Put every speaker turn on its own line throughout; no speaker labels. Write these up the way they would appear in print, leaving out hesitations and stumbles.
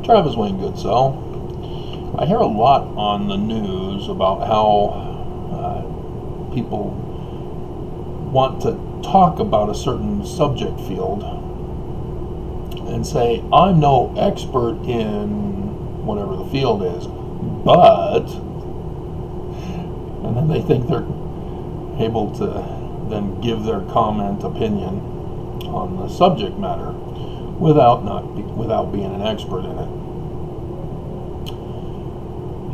Travis Wayne Goodsell. I hear a lot on the news about how people want to talk about a certain subject field and say, I'm no expert in whatever the field is, but, and then they think they're able to then give their opinion on the subject matter without being an expert in it.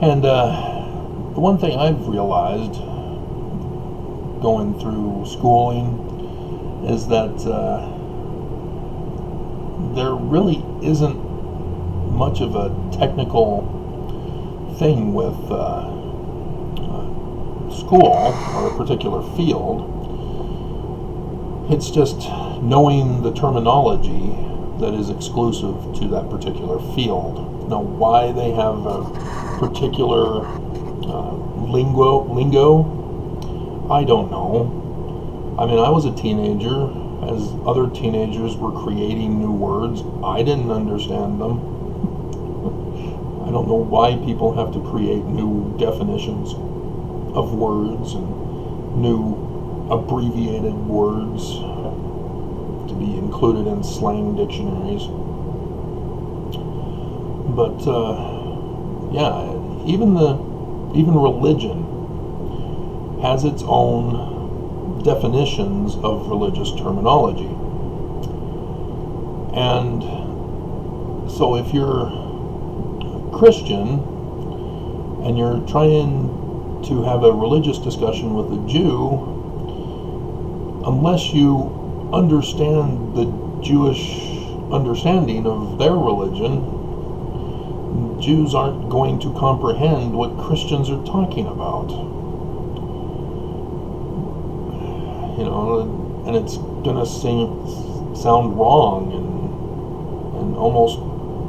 And the one thing I've realized going through schooling is that there really isn't much of a technical thing with school or a particular field. It's just knowing the terminology that is exclusive to that particular field. Now, why they have a particular lingo, I don't know. I mean, I was a teenager. As other teenagers were creating new words, I didn't understand them. I don't know why people have to create new definitions of words and new abbreviated words to be included in slang dictionaries. But yeah, even religion has its own definitions of religious terminology. And so if you're Christian and you're trying to have a religious discussion with a Jew, unless you understand the Jewish understanding of their religion, Jews aren't going to comprehend what Christians are talking about. You know, and it's gonna sound wrong and almost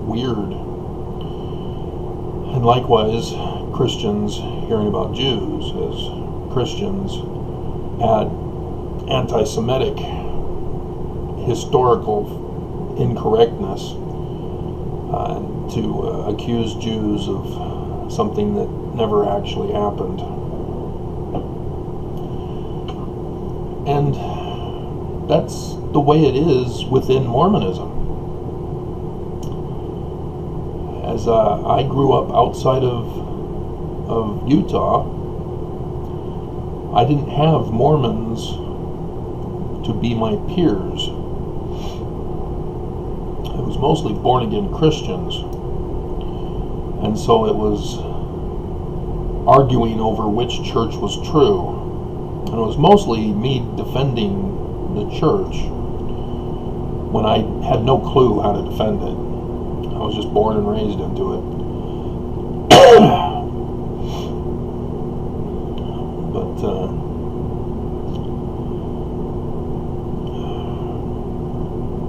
weird. And likewise, Christians hearing about Jews, as Christians add anti-Semitic historical incorrectness to accuse Jews of something that never actually happened. And that's the way it is within Mormonism. As I grew up outside of Utah, I didn't have Mormons to be my peers. It was mostly born-again Christians. And so it was arguing over which church was true. And it was mostly me defending the church when I had no clue how to defend it. I was just born and raised into it. But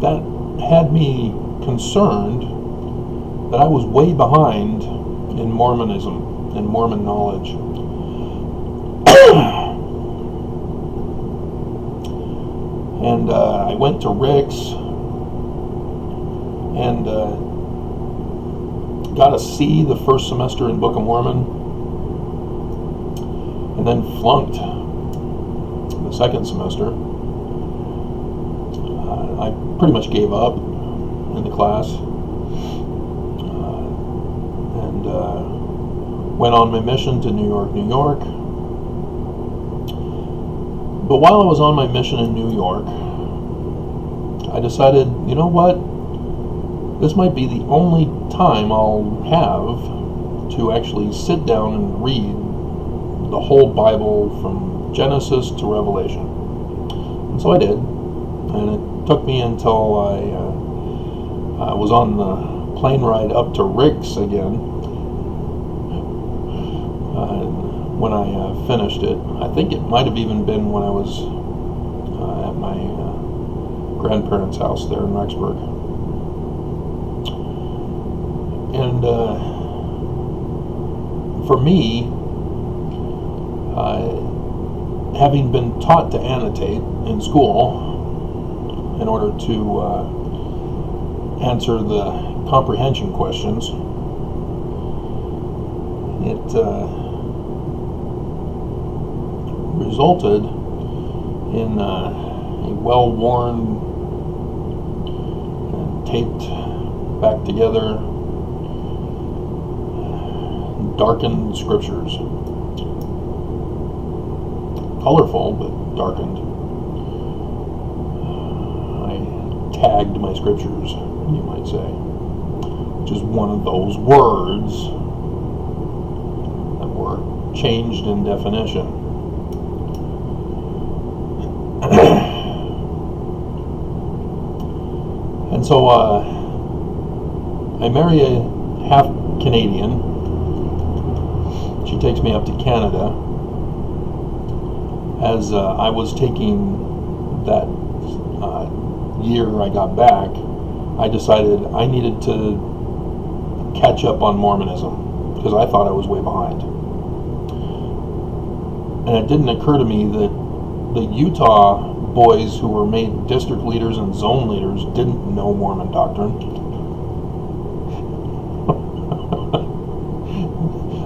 that had me concerned that I was way behind in Mormonism and Mormon knowledge. And I went to Rick's and got a C the first semester in Book of Mormon, and then flunked the second semester. I pretty much gave up in the class and went on my mission to New York, New York. But while I was on my mission in New York, I decided, you know what? This might be the only time I'll have to actually sit down and read the whole Bible from Genesis to Revelation. And so I did. And it took me until I was on the plane ride up to Rick's again when I finished it. I think it might have even been when I was at my grandparents' house there in Rexburg. And for me, having been taught to annotate in school in order to answer the comprehension questions. It resulted in a well-worn and taped back together darkened scriptures. Colorful, but darkened. I tagged my scriptures, you might say, which is one of those words that were changed in definition. And so I marry a half Canadian. She takes me up to Canada. As I was taking that year I got back, I decided I needed to catch up on Mormonism because I thought I was way behind. And it didn't occur to me that the Utah boys who were made district leaders and zone leaders didn't know Mormon doctrine.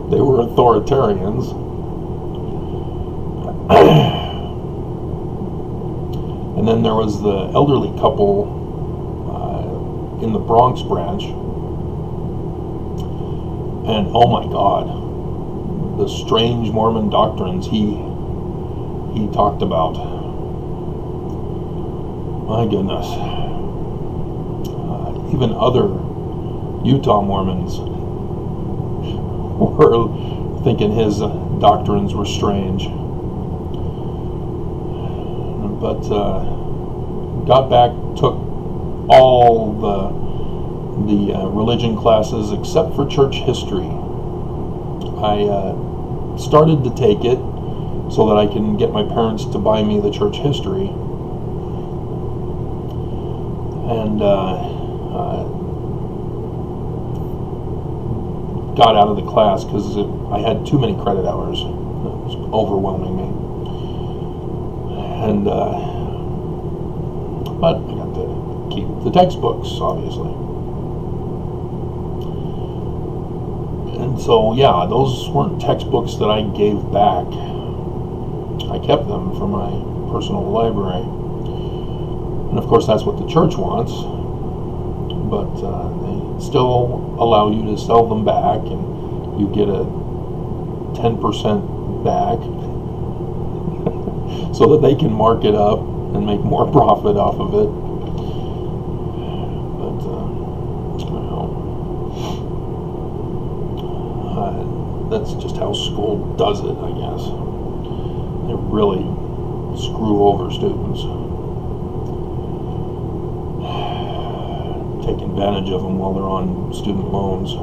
They were authoritarians. And then there was the elderly couple in the Bronx branch, and oh my God, the strange Mormon doctrines he talked about. My goodness. Even other Utah Mormons were thinking his doctrines were strange. But got back, took all the religion classes except for church history. I started to take it so that I can get my parents to buy me the church history, and got out of the class because I had too many credit hours. It was overwhelming me. And but I got to keep the textbooks, obviously. And so, yeah, those weren't textbooks that I gave back. I kept them for my personal library. And of course, that's what the church wants. But they still allow you to sell them back, and you get a 10% back. So that they can mark it up and make more profit off of it. But that's just how school does it, I guess. They really screw over students, take advantage of them while they're on student loans.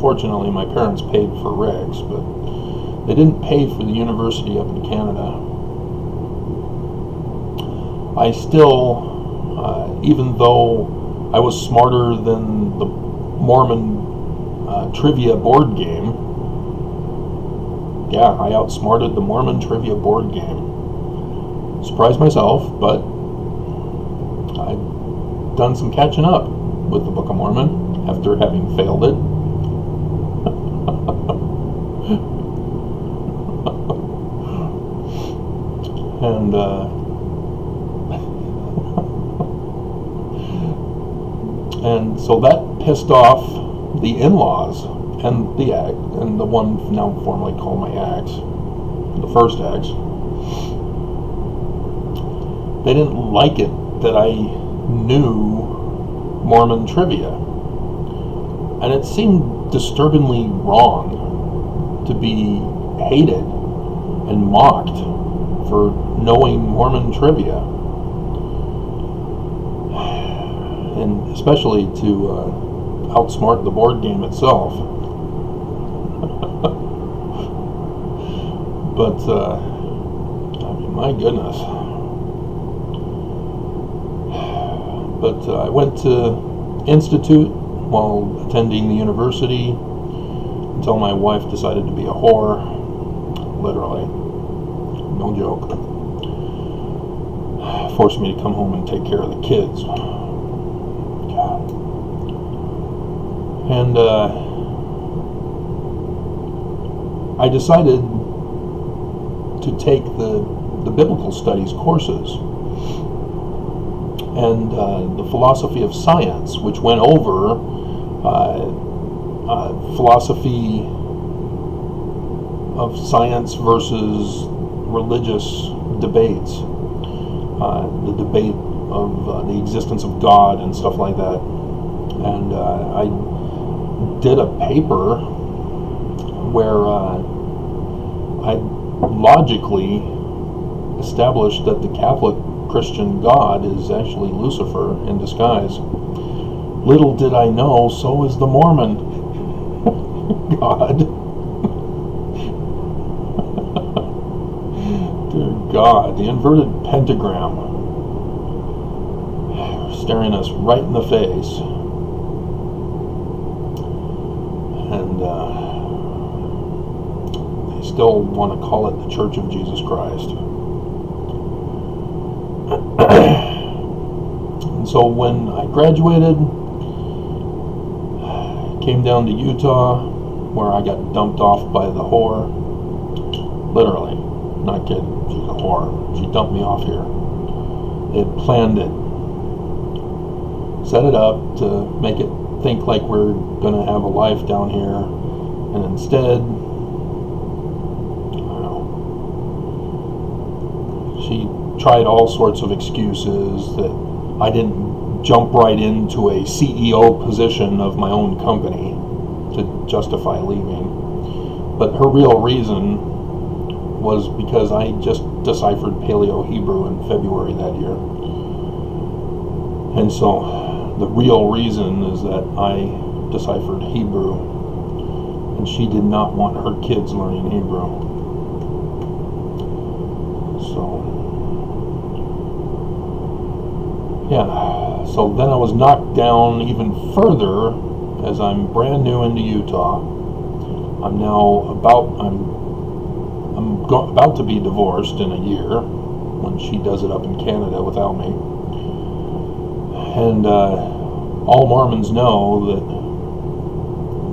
Fortunately, my parents paid for Rick's, but they didn't pay for the university up in Canada. I still, even though I was smarter than the Mormon trivia board game, yeah, I outsmarted the Mormon trivia board game. Surprised myself, but I'd done some catching up with the Book of Mormon after having failed it. And and so that pissed off the in-laws and the one now formerly called my ex, the first ex. They didn't like it that I knew Mormon trivia, and it seemed disturbingly wrong to be hated and mocked for knowing Mormon trivia, and especially to outsmart the board game itself. But I mean, my goodness. But I went to Institute while attending the university until my wife decided to be a whore. Literally. No joke. Forced me to come home and take care of the kids. God. And I decided to take the biblical studies courses and the philosophy of science, which went over philosophy of science versus religious debates, the debate of the existence of God and stuff like that. And I did a paper where I logically established that the Catholic Christian God is actually Lucifer in disguise. Little did I know, so is the Mormon God. Dear God, the inverted pentagram staring us right in the face. And they still want to call it the Church of Jesus Christ. And so when I graduated, came down to Utah, where I got dumped off by the whore. Literally, not kidding, she's a whore. She dumped me off here. They had planned it, set it up to make it think like we're going to have a life down here, and instead, I don't know, she tried all sorts of excuses that I didn't jump right into a CEO position of my own company to justify leaving. But her real reason was because I just deciphered Paleo-Hebrew in February that year. And so the real reason is that I deciphered Hebrew, and she did not want her kids learning Hebrew. So, yeah. So then I was knocked down even further as I'm brand new into Utah. I'm now about to be divorced in a year when she does it up in Canada without me. And all Mormons know that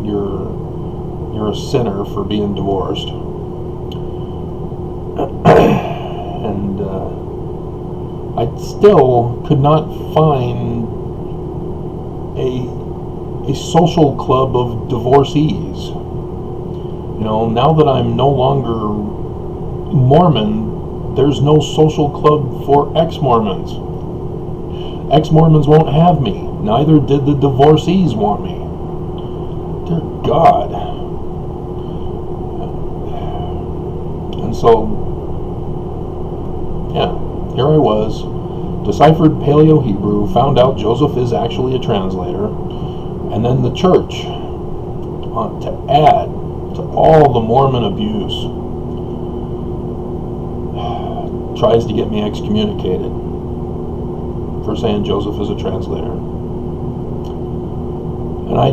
you're a sinner for being divorced. And I still could not find a social club of divorcees. You know, now that I'm no longer Mormon, there's no social club for ex-Mormons. Ex-Mormons won't have me. Neither did the divorcees want me. Dear God. And so, yeah, here I was, deciphered Paleo-Hebrew, found out Joseph is actually a translator, and then the church, to add to all the Mormon abuse, tries to get me excommunicated for saying Joseph is a translator. And I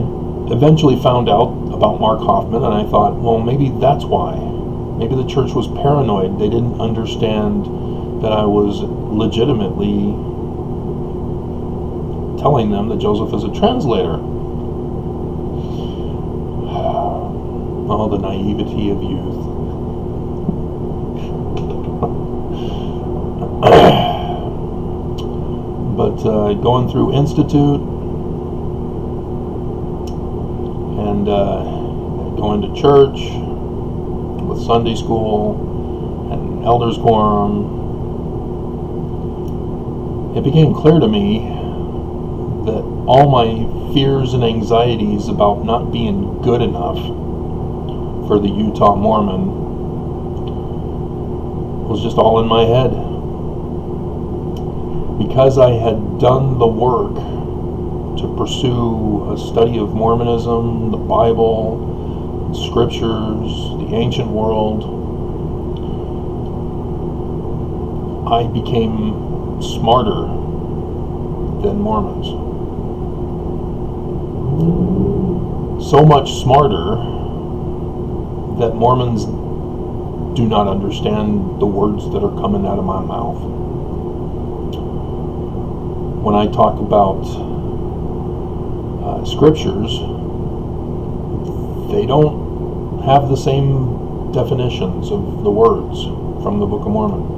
eventually found out about Mark Hoffman, and I thought, well, maybe that's why. Maybe the church was paranoid. They didn't understand that I was legitimately telling them that Joseph is a translator. Oh, the naivety of youth. But going through Institute and going to church with Sunday school and elders quorum, it became clear to me that all my fears and anxieties about not being good enough for the Utah Mormon was just all in my head. Because I had done the work to pursue a study of Mormonism, the Bible, scriptures, the ancient world, I became smarter than Mormons. So much smarter that Mormons do not understand the words that are coming out of my mouth. When I talk about scriptures, they don't have the same definitions of the words from the Book of Mormon.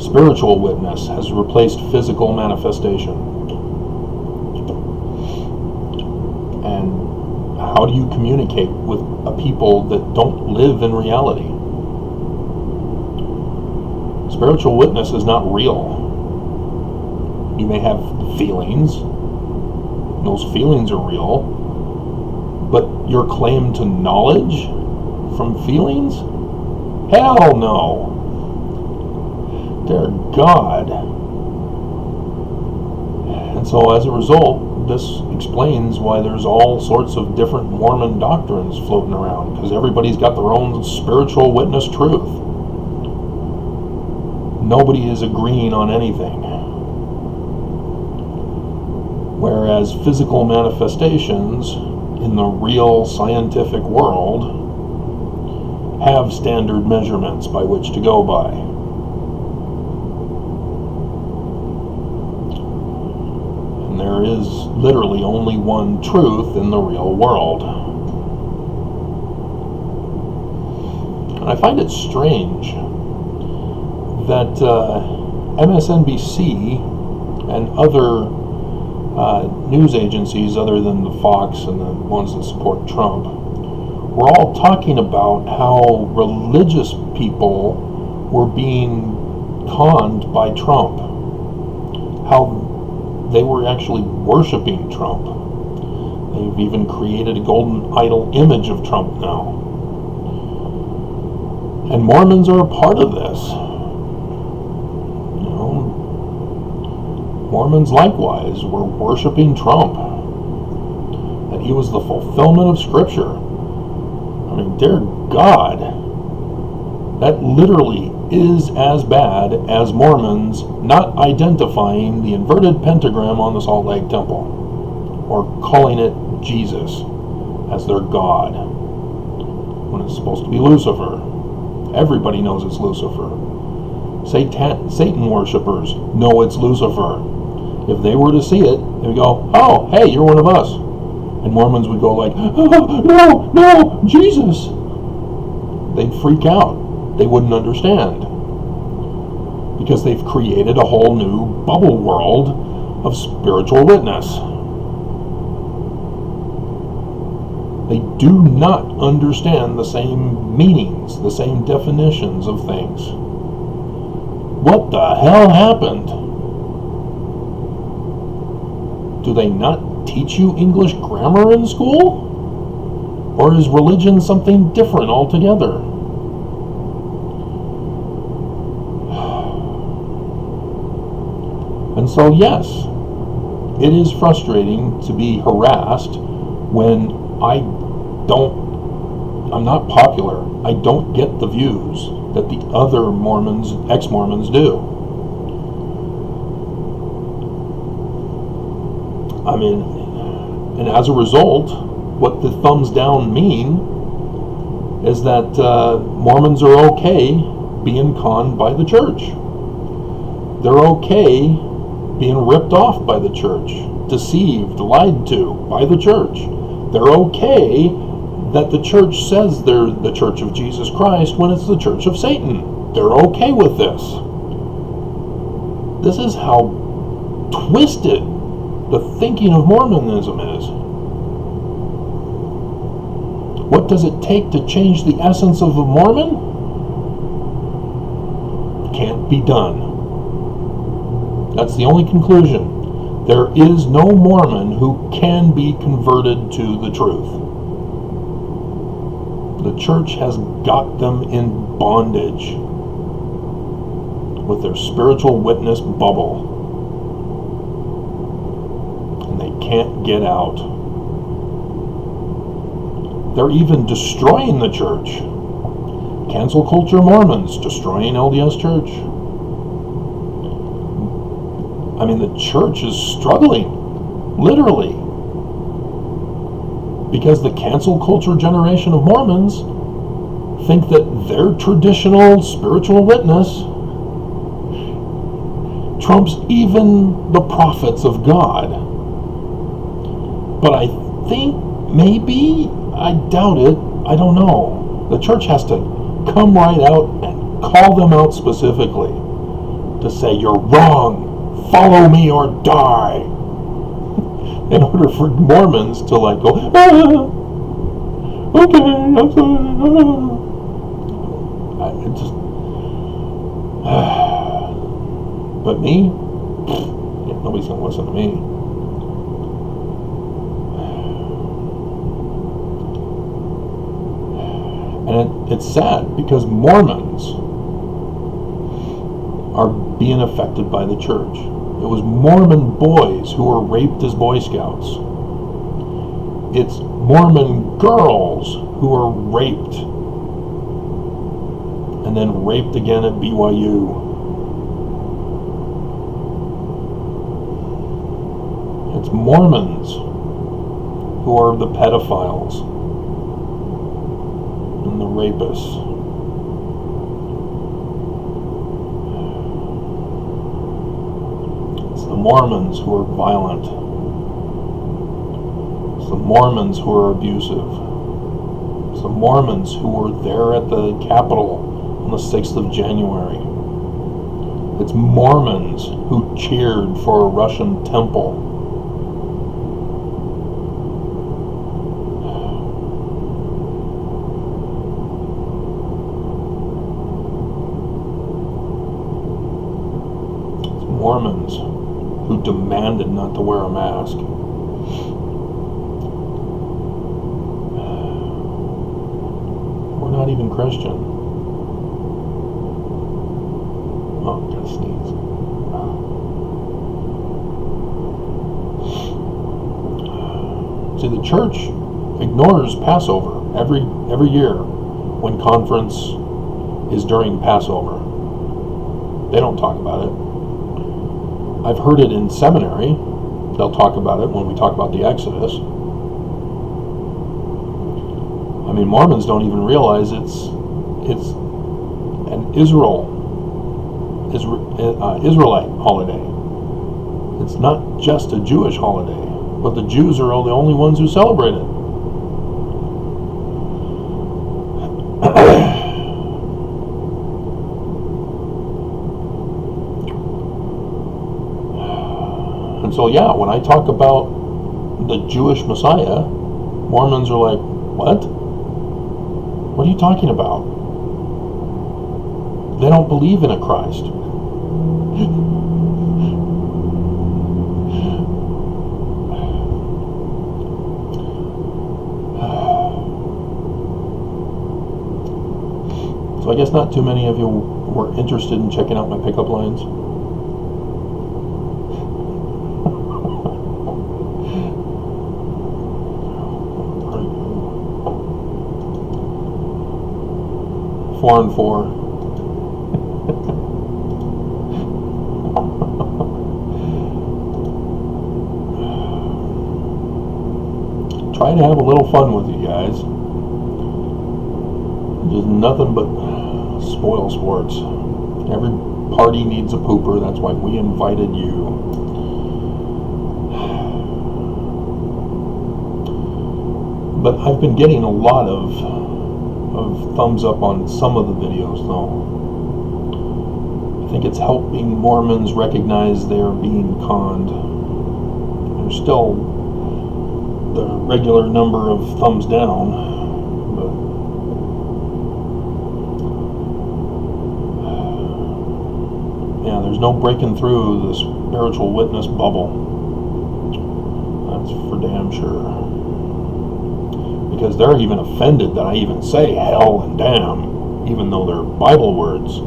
Spiritual witness has replaced physical manifestation. And how do you communicate with a people that don't live in reality? Spiritual witness is not real. You may have feelings. Those feelings are real. But your claim to knowledge from feelings? Hell no. Dear God. And so as a result, this explains why there's all sorts of different Mormon doctrines floating around, because everybody's got their own spiritual witness truth. Nobody is agreeing on anything. Whereas physical manifestations in the real scientific world have standard measurements by which to go by. And there is literally only one truth in the real world. And I find it strange that MSNBC and other news agencies other than the Fox and the ones that support Trump, we're all talking about how religious people were being conned by Trump, how they were actually worshiping Trump. They've even created a golden idol image of Trump now. And Mormons are a part of this. Mormons likewise were worshiping Trump, that he was the fulfillment of Scripture. I mean, dear God, that literally is as bad as Mormons not identifying the inverted pentagram on the Salt Lake Temple, or calling it Jesus as their God, when it's supposed to be Lucifer. Everybody knows it's Lucifer. Satan worshippers know it's Lucifer. If they were to see it, they would go, "Oh, hey, you're one of us." And Mormons would go like, "Oh, no, Jesus." They'd freak out. They wouldn't understand. Because they've created a whole new bubble world of spiritual witness. They do not understand the same meanings, the same definitions of things. What the hell happened? Do they not teach you English grammar in school? Or is religion something different altogether? And so yes, it is frustrating to be harassed when I'm not popular. I don't get the views that the other Mormons, ex-Mormons do. I mean, and as a result, what the thumbs down mean is that Mormons are okay being conned by the church. They're okay being ripped off by the church, deceived, lied to by the church. They're okay that the church says they're the Church of Jesus Christ when it's the Church of Satan. They're okay with this. This is how twisted the thinking of Mormonism is. What does it take to change the essence of a Mormon? Can't be done. That's the only conclusion. There is no Mormon who can be converted to the truth. The church has got them in bondage with their spiritual witness bubble. And they can't get out. They're even destroying the church. Cancel culture Mormons destroying LDS Church. I mean, the church is struggling, literally, because the cancel culture generation of Mormons think that their traditional spiritual witness trumps even the prophets of God. But I think maybe, I doubt it. I don't know. The church has to come right out and call them out specifically to say, you're wrong, follow me or die. In order for Mormons to like go, okay, I'm sorry. I just, but me, yeah, nobody's gonna listen to me. And it's sad because Mormons are being affected by the church. It was Mormon boys who were raped as Boy Scouts. It's Mormon girls who were raped and then raped again at BYU. It's Mormons who are the pedophiles and the rapists. It's the Mormons who are violent. It's the Mormons who are abusive. It's the Mormons who were there at the Capitol on the 6th of January. It's Mormons who cheered for a Russian temple. Mormons who demanded not to wear a mask. We're not even Christian. Oh, I gotta sneeze. See, the church ignores Passover every year when conference is during Passover. They don't talk about it. I've heard it in seminary. They'll talk about it when we talk about the Exodus. I mean, Mormons don't even realize it's an Israelite holiday. It's not just a Jewish holiday, but the Jews are the only ones who celebrate it. And so, yeah, when I talk about the Jewish Messiah, Mormons are like, what? What are you talking about? They don't believe in a Christ. So I guess not too many of you were interested in checking out my pickup lines. Four and four. Try to have a little fun with you guys. Just nothing but spoil sports. Every party needs a pooper. That's why we invited you. But I've been getting a lot of thumbs up on some of the videos, though. I think it's helping Mormons recognize they're being conned. There's still the regular number of thumbs down, but yeah, there's no breaking through the spiritual witness bubble. That's for damn sure. Because they're even offended that I even say hell and damn, even though they're Bible words.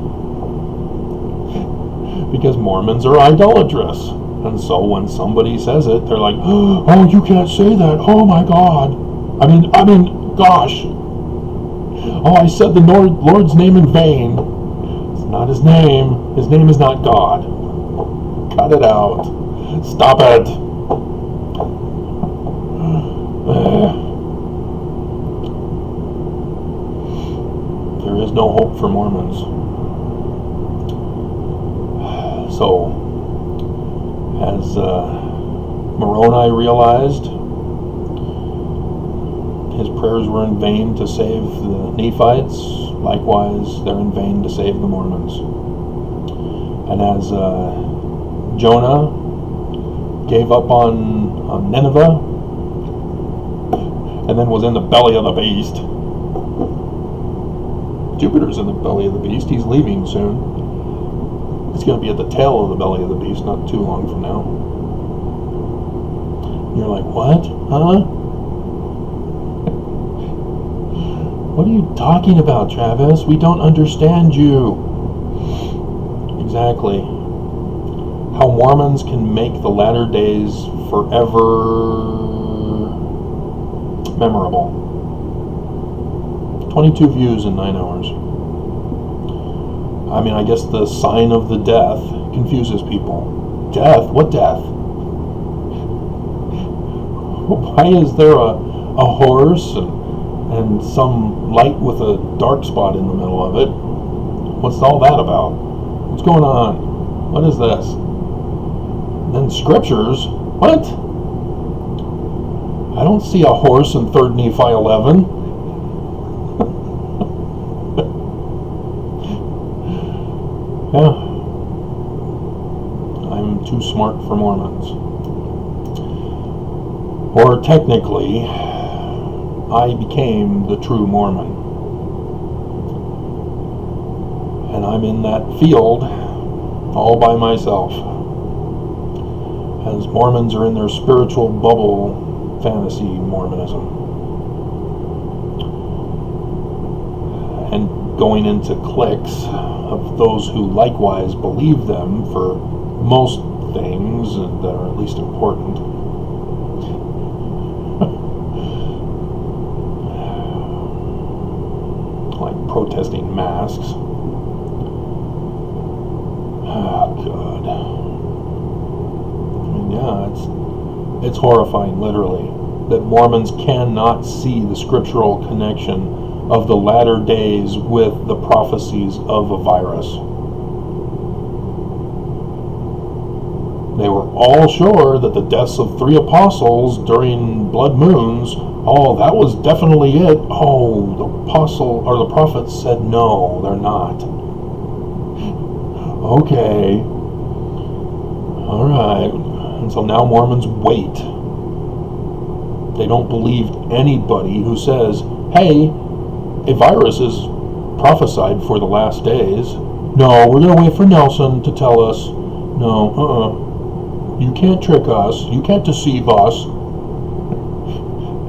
Because Mormons are idolatrous. And so when somebody says it, they're like, oh, you can't say that. Oh my God. I mean, gosh. Oh, I said the Lord's name in vain. It's not his name. His name is not God. Cut it out. Stop it. There is no hope for Mormons. So, as Moroni realized, his prayers were in vain to save the Nephites, likewise they're in vain to save the Mormons. And as Jonah gave up on Nineveh and then was in the belly of the beast, Jupiter's in the belly of the beast. He's leaving soon. He's going to be at the tail of the belly of the beast not too long from now. You're like, what? Huh? What are you talking about, Travis? We don't understand you. Exactly. How Mormons can make the latter days forever memorable. 22 views in 9 hours. I mean, I guess the sign of the death confuses people. Death? What death? Why is there a horse and some light with a dark spot in the middle of it? What's all that about? What's going on? What is this? And then scriptures? What? I don't see a horse in 3 Nephi 11. Yeah. I'm too smart for Mormons. Or technically, I became the true Mormon. And I'm in that field all by myself. As Mormons are in their spiritual bubble fantasy Mormonism. And going into cliques of those who likewise believe them for most things that are at least important. Like protesting masks. Oh, God. I mean, yeah, it's horrifying, literally, that Mormons cannot see the scriptural connection of the latter days with the prophecies of a virus. They were all sure that the deaths of 3 apostles during blood moons, oh, that was definitely it. Oh, the apostle or the prophets said no, they're not. Okay. All right. And so now Mormons wait. They don't believe anybody who says, hey, a virus is prophesied for the last days. No, we're going to wait for Nelson to tell us. No, you can't trick us. You can't deceive us.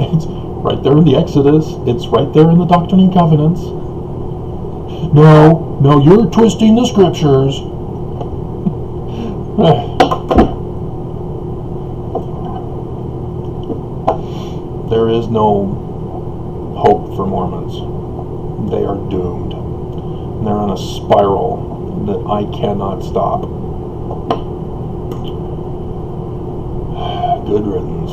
It's right there in the Exodus. It's right there in the Doctrine and Covenants. No, you're twisting the scriptures. There is no hope for Mormons. They are doomed. And they're on a spiral that I cannot stop. Good riddance.